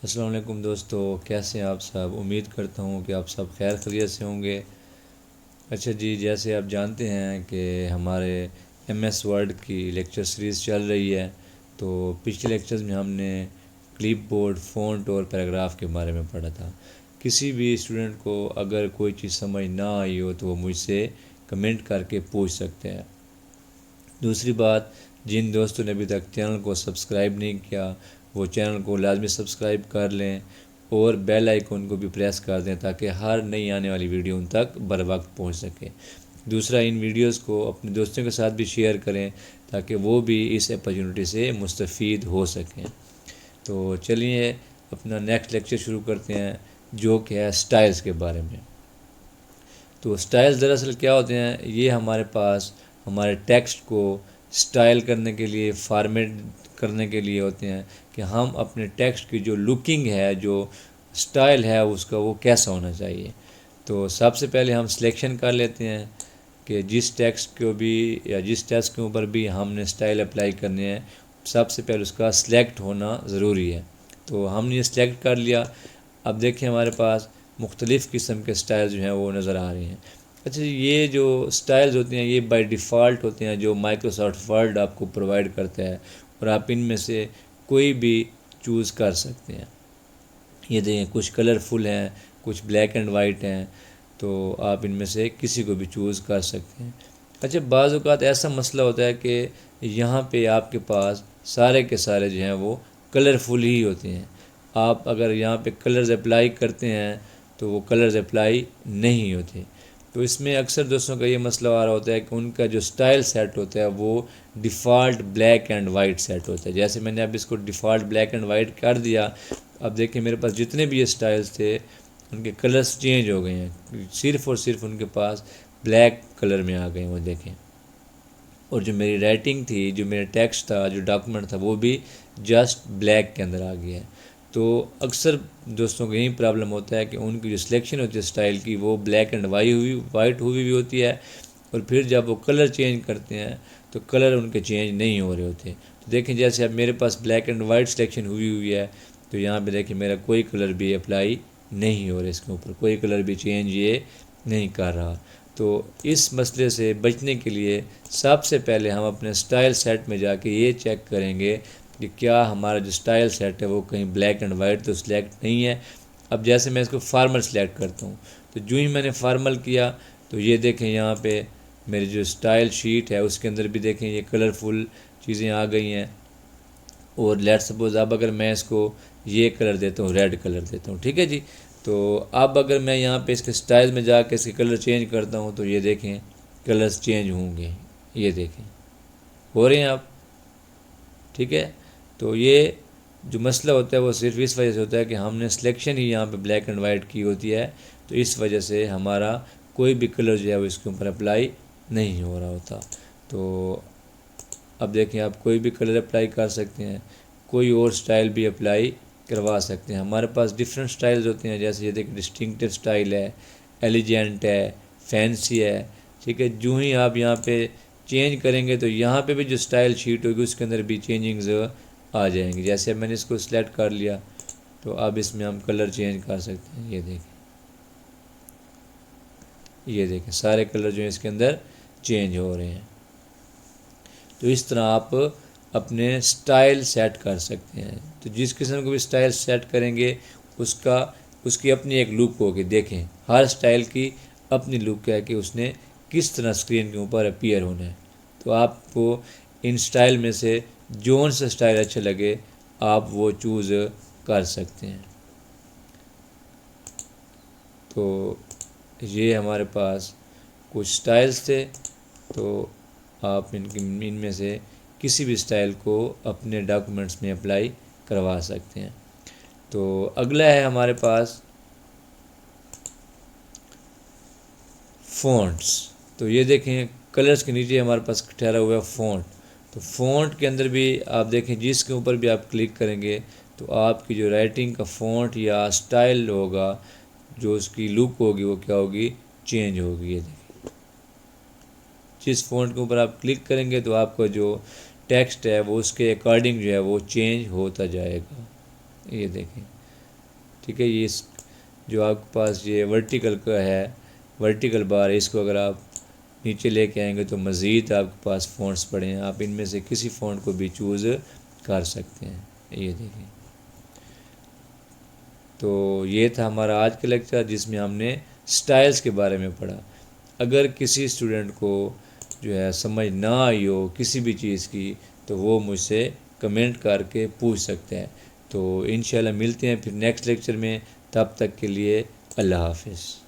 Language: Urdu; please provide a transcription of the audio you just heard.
السلام علیکم دوستو، کیسے ہیں آپ سب؟ امید کرتا ہوں کہ آپ سب خیر خیریت سے ہوں گے۔ اچھا جی، جیسے آپ جانتے ہیں کہ ہمارے ایم ایس ورڈ کی لیکچر سیریز چل رہی ہے، تو پچھلے لیکچرز میں ہم نے کلپ بورڈ، فونٹ اور پیراگراف کے بارے میں پڑھا تھا۔ کسی بھی اسٹوڈنٹ کو اگر کوئی چیز سمجھ نہ آئی ہو تو وہ مجھ سے کمنٹ کر کے پوچھ سکتے ہیں۔ دوسری بات، جن دوستوں نے ابھی تک چینل کو سبسکرائب نہیں کیا وہ چینل کو لازمی سبسکرائب کر لیں اور بیل آئیکن کو بھی پریس کر دیں تاکہ ہر نئی آنے والی ویڈیو ان تک بر وقت پہنچ سکے۔ دوسرا، ان ویڈیوز کو اپنے دوستوں کے ساتھ بھی شیئر کریں تاکہ وہ بھی اس اپرچونٹی سے مستفید ہو سکیں۔ تو چلیے اپنا نیکسٹ لیکچر شروع کرتے ہیں، جو کہ ہے سٹائلز کے بارے میں۔ تو سٹائلز دراصل کیا ہوتے ہیں؟ یہ ہمارے پاس ہمارے ٹیکسٹ کو سٹائل کرنے کے لیے، فارمیٹ کرنے کے لیے ہوتے ہیں کہ ہم اپنے ٹیکسٹ کی جو لکنگ ہے، جو سٹائل ہے اس کا، وہ کیسا ہونا چاہیے۔ تو سب سے پہلے ہم سلیکشن کر لیتے ہیں کہ جس ٹیکسٹ کو بھی یا جس ٹیکسٹ کے اوپر بھی ہم نے سٹائل اپلائی کرنے ہیں، سب سے پہلے اس کا سلیکٹ ہونا ضروری ہے۔ تو ہم نے یہ سلیکٹ کر لیا۔ اب دیکھیں ہمارے پاس مختلف قسم کے سٹائل جو ہیں وہ نظر آ رہے ہیں۔ اچھا، یہ جو سٹائلز ہوتے ہیں یہ بائی ڈیفالٹ ہوتے ہیں جو مائکروسافٹ ورڈ آپ کو پرووائڈ کرتا ہے، اور آپ ان میں سے کوئی بھی چوز کر سکتے ہیں۔ یہ دیکھیں، کچھ کلرفل ہیں، کچھ بلیک اینڈ وائٹ ہیں، تو آپ ان میں سے کسی کو بھی چوز کر سکتے ہیں۔ اچھا، بعض اوقات ایسا مسئلہ ہوتا ہے کہ یہاں پہ آپ کے پاس سارے کے سارے جو ہیں وہ کلرفل ہی ہوتے ہیں۔ آپ اگر یہاں پہ کلرز اپلائی کرتے ہیں تو وہ کلرز اپلائی نہیں ہوتے۔ تو اس میں اکثر دوستوں کا یہ مسئلہ آ رہا ہوتا ہے کہ ان کا جو سٹائل سیٹ ہوتا ہے وہ default black and white set ہوتا ہے۔ جیسے میں نے اب اس کو ڈیفالٹ بلیک اینڈ وائٹ کر دیا، اب دیکھیں میرے پاس جتنے بھی یہ سٹائلز تھے ان کے کلرز چینج ہو گئے ہیں، صرف اور صرف ان کے پاس بلیک کلر میں آ گئے ہیں، وہ دیکھیں۔ اور جو میری رائٹنگ تھی، جو میرا ٹیکسٹ تھا، جو ڈاکومنٹ تھا، وہ بھی جسٹ بلیک کے اندر آ گیا ہے۔ تو اکثر دوستوں کو یہی پرابلم ہوتا ہے کہ ان کی جو سلیکشن ہوتی ہے سٹائل کی وہ بلیک اینڈ وائٹ ہوئی بھی ہوتی ہے، اور پھر جب وہ کلر چینج کرتے ہیں تو کلر ان کے چینج نہیں ہو رہے ہوتے۔ تو دیکھیں جیسے اب میرے پاس بلیک اینڈ وائٹ سلیکشن ہوئی ہے، تو یہاں پہ دیکھیں میرا کوئی کلر بھی اپلائی نہیں ہو رہا، اس کے اوپر کوئی کلر بھی چینج یہ نہیں کر رہا۔ تو اس مسئلے سے بچنے کے لیے سب سے پہلے ہم اپنے سٹائل سیٹ میں جا کے یہ چیک کریں گے کہ کیا ہمارا جو سٹائل سیٹ ہے وہ کہیں بلیک اینڈ وائٹ تو سلیکٹ نہیں ہے۔ اب جیسے میں اس کو فارمل سلیکٹ کرتا ہوں، تو جو ہی میں نے فارمل کیا تو یہ دیکھیں یہاں پہ میری جو سٹائل شیٹ ہے اس کے اندر بھی دیکھیں یہ کلرفل چیزیں آ گئی ہیں۔ اور لیٹ سپوز اب اگر میں اس کو یہ کلر دیتا ہوں، ریڈ کلر دیتا ہوں، ٹھیک ہے جی، تو اب اگر میں یہاں پہ اس کے سٹائل میں جا کے اس کے کلر چینج کرتا ہوں تو یہ دیکھیں کلرز چینج ہوں گے، یہ دیکھیں ہو رہے ہیں آپ، ٹھیک ہے۔ تو یہ جو مسئلہ ہوتا ہے وہ صرف اس وجہ سے ہوتا ہے کہ ہم نے سلیکشن ہی یہاں پہ بلیک اینڈ وائٹ کی ہوتی ہے، تو اس وجہ سے ہمارا کوئی بھی کلر جو ہے وہ اس کے اوپر اپلائی نہیں ہو رہا ہوتا۔ تو اب دیکھیں آپ کوئی بھی کلر اپلائی کر سکتے ہیں، کوئی اور سٹائل بھی اپلائی کروا سکتے ہیں۔ ہمارے پاس ڈیفرنٹ سٹائلز ہوتے ہیں، جیسے یہ دیکھیں ڈسٹنکٹیو سٹائل ہے، ایلیجنٹ ہے، فینسی ہے، ٹھیک ہے۔ جو ہی آپ یہاں پہ چینج کریں گے تو یہاں پہ بھی جو سٹائل شیٹ ہوگی اس کے اندر بھی چینجنگز آ جائیں گی۔ جیسے میں نے اس کو سلیکٹ کر لیا تو اب اس میں ہم کلر چینج کر سکتے ہیں، یہ دیکھیں، یہ دیکھیں سارے کلر جو ہیں اس کے اندر چینج ہو رہے ہیں۔ تو اس طرح آپ اپنے سٹائل سیٹ کر سکتے ہیں۔ تو جس قسم کو بھی سٹائل سیٹ کریں گے اس کی اپنی ایک لک ہوگی۔ دیکھیں ہر سٹائل کی اپنی لک ہے کہ اس نے کس طرح اسکرین کے اوپر اپیئر ہونا ہے۔ تو آپ کو ان سٹائل میں سے جون سے سٹائل اچھا لگے آپ وہ چوز کر سکتے ہیں۔ تو یہ ہمارے پاس کچھ سٹائلز تھے، تو آپ ان میں سے کسی بھی سٹائل کو اپنے ڈاکومنٹس میں اپلائی کروا سکتے ہیں۔ تو اگلا ہے ہمارے پاس فونٹس۔ تو یہ دیکھیں کلرز کے نیچے ہمارے پاس ٹھہرا ہوا ہے فونٹ۔ تو فونٹ کے اندر بھی آپ دیکھیں جس کے اوپر بھی آپ کلک کریں گے تو آپ کی جو رائٹنگ کا فونٹ یا سٹائل ہوگا، جو اس کی لک ہوگی وہ کیا ہوگی، چینج ہوگی۔ یہ دیکھیں جس فونٹ کے اوپر آپ کلک کریں گے تو آپ کا جو ٹیکسٹ ہے وہ اس کے اکارڈنگ جو ہے وہ چینج ہوتا جائے گا، یہ دیکھیں۔ ٹھیک ہے، یہ جو آپ کے پاس یہ ورٹیکل کا ہے، ورٹیکل بار ہے، اس کو اگر آپ نیچے لے کے آئیں گے تو مزید آپ کے پاس فونٹس پڑے ہیں، آپ ان میں سے کسی فونٹ کو بھی چوز کر سکتے ہیں۔ یہ دیکھیں، تو یہ تھا ہمارا آج کا لیکچر جس میں ہم نے سٹائلز کے بارے میں پڑھا۔ اگر کسی اسٹوڈنٹ کو جو ہے سمجھ نہ آئی ہو کسی بھی چیز کی تو وہ مجھ سے کمنٹ کر کے پوچھ سکتے ہیں۔ تو انشاءاللہ ملتے ہیں پھر نیکسٹ لیکچر میں، تب تک کے لیے اللہ حافظ۔